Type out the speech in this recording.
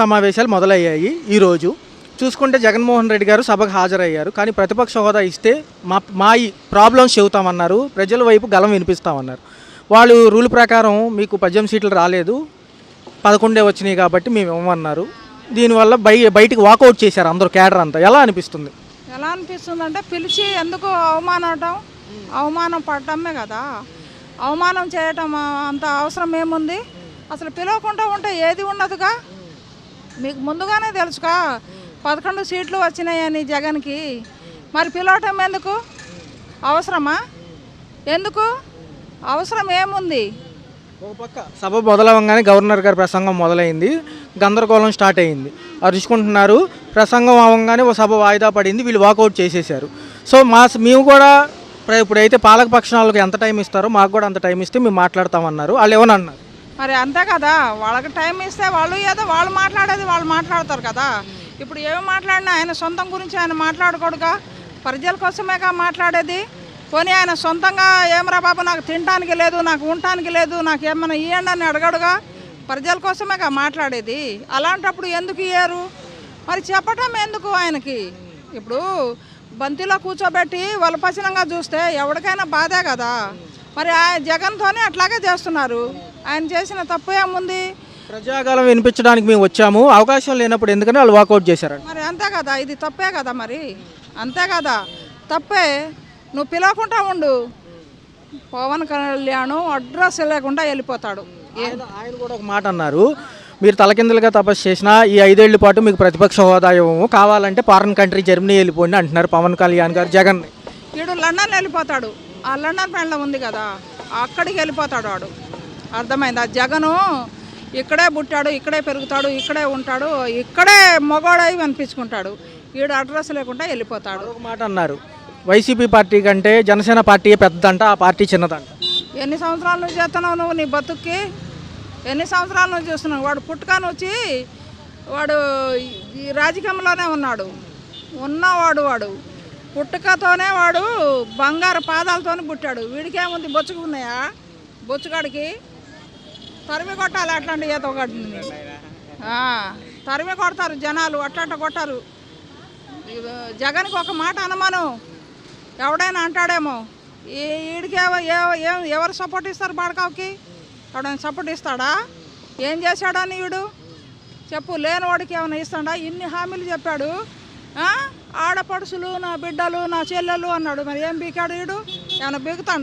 సమావేశాలు మొదలయ్యాయి ఈరోజు. చూసుకుంటే జగన్మోహన్ రెడ్డి గారు సభకు హాజరయ్యారు. కానీ ప్రతిపక్ష హోదా ఇస్తే మా ఈ ప్రాబ్లమ్స్ చెబుతామన్నారు, ప్రజల వైపు గలం వినిపిస్తామన్నారు. వాళ్ళు రూల్ ప్రకారం మీకు 18 సీట్లు రాలేదు, 11 వచ్చినాయి కాబట్టి మేము ఇవ్వమన్నారు. దీనివల్ల బయటికి వాకౌట్ చేశారు అందరూ, కేడర్ అంతా. ఎలా అనిపిస్తుంది? ఎలా అనిపిస్తుంది అంటే పిలిచి ఎందుకు అవమానం పడటమే కదా. అవమానం చేయటం అంత అవసరం ఏముంది? అసలు పిలవకుండా ఉంటే ఏది ఉండదుగా. మీకు ముందుగానే తెలుసుగా 11 సీట్లు వచ్చినాయని జగన్కి. మరి పిలవటం ఎందుకు? అవసరమా? ఎందుకు అవసరం ఏముంది? ఒక పక్క సభ మొదలవగానే గవర్నర్ గారి ప్రసంగం మొదలైంది, గందరగోళం స్టార్ట్ అయింది. అరుచుకుంటున్నారు. ప్రసంగం అవ్వగానే ఓ సభ వాయిదా పడింది, వీళ్ళు వాకౌట్ చేసేసారు. సో మేము కూడా ఇప్పుడైతే పాలక పక్షాలకు ఎంత టైం ఇస్తారో మాకు కూడా అంత టైం ఇస్తే మేము మాట్లాడతామన్నారు. వాళ్ళు ఏమని అన్నారు? మరి అంతే కదా, వాళ్ళకి టైం ఇస్తే వాళ్ళు ఏదో వాళ్ళు మాట్లాడేది వాళ్ళు మాట్లాడతారు కదా. ఇప్పుడు ఏమి మాట్లాడినా ఆయన సొంతం గురించి ఆయన మాట్లాడకూడదుగా, ప్రజల కోసమేగా మాట్లాడేది. పోనీ ఆయన సొంతంగా ఏమరా బాబు నాకు తినడానికి లేదు, నాకు ఉండటానికి లేదు, నాకు ఏమన్నా ఇవ్వండి అని అడగడుగా, ప్రజల కోసమేగా మాట్లాడేది. అలాంటప్పుడు ఎందుకు ఇయ్యారు? మరి చెప్పటం ఎందుకు ఆయనకి? ఇప్పుడు బంతిలో కూర్చోబెట్టి వలపచనంగా చూస్తే ఎవరికైనా బాధే కదా. మరి జగన్తోనే అట్లాగే చేస్తున్నారు. ఆయన చేసిన తప్పు ఏముంది? ప్రజాగాలం వినిపించడానికి మేము వచ్చాము, అవకాశం లేనప్పుడు ఎందుకని వాళ్ళు వాకౌట్ చేశారు. మరి అంతే కదా, ఇది తప్పే కదా. మరి అంతే కదా, తప్పే. నువ్వు పిలవకుండా ఉండు, పవన్ కళ్యాణ్ అడ్రస్ లేకుండా వెళ్ళిపోతాడు. ఆయన కూడా ఒక మాట అన్నారు, మీరు తలకిందులుగా తపస్సు చేసినా ఈ 5 ఏళ్ల పాటు మీకు ప్రతిపక్ష హోదా ఇవ్వము, కావాలంటే ఫారిన్ కంట్రీ జర్మనీ వెళ్ళిపోండి అంటున్నారు పవన్ కళ్యాణ్ గారు జగన్. వీడు లండన్ వెళ్ళిపోతాడు, ఆ లండన్ ఫ్రెండ్లో ఉంది కదా, అక్కడికి వెళ్ళిపోతాడు వాడు. అర్థమైందా? జగను ఇక్కడే పుట్టాడు, ఇక్కడే పెరుగుతాడు, ఇక్కడే ఉంటాడు, ఇక్కడే మొగోడై అనిపించుకుంటాడు. వీడు అడ్రస్ లేకుండా వెళ్ళిపోతాడు. ఒక మాట అన్నారు, వైసీపీ పార్టీ కంటే జనసేన పార్టీ పెద్దదంట, ఆ పార్టీ చిన్నదంట. ఎన్ని సంవత్సరాల నుంచి చేస్తున్నావు నువ్వు నీ బతుక్కి? ఎన్ని సంవత్సరాల నుంచి చూస్తున్నావు? వాడు పుట్టుకాని వచ్చి వాడు ఈ రాజకీయంలోనే ఉన్నవాడు వాడు పుట్టుకతోనే వాడు బంగారు పాదాలతోనే పుట్టాడు. వీడికేముంది? బొచ్చుకు ఉన్నాయా? బొచ్చుగాడికి తరిమి కొట్టాలి అట్లాంటి ఈత ఒకటి. తరిమి కొడతారు జనాలు, అట్లా కొట్టారు. జగన్కి ఒక మాట అనమాను, ఎవడైనా అంటాడేమో వీడికి ఎవరు సపోర్ట్ ఇస్తారు? బాడకావుకి ఎవడైనా సపోర్ట్ ఇస్తాడా? ఏం చేశాడని వీడు చెప్పు. లేని వాడికి ఏమైనా ఇస్తాడా? ఇన్ని హామీలు చెప్పాడు. ఆడపడుసులు, నా బిడ్డలు, నా చెల్లెలు అన్నాడు. మరి ఏం బీకాడు వీడు? ఏమైనా బీగుతాడా?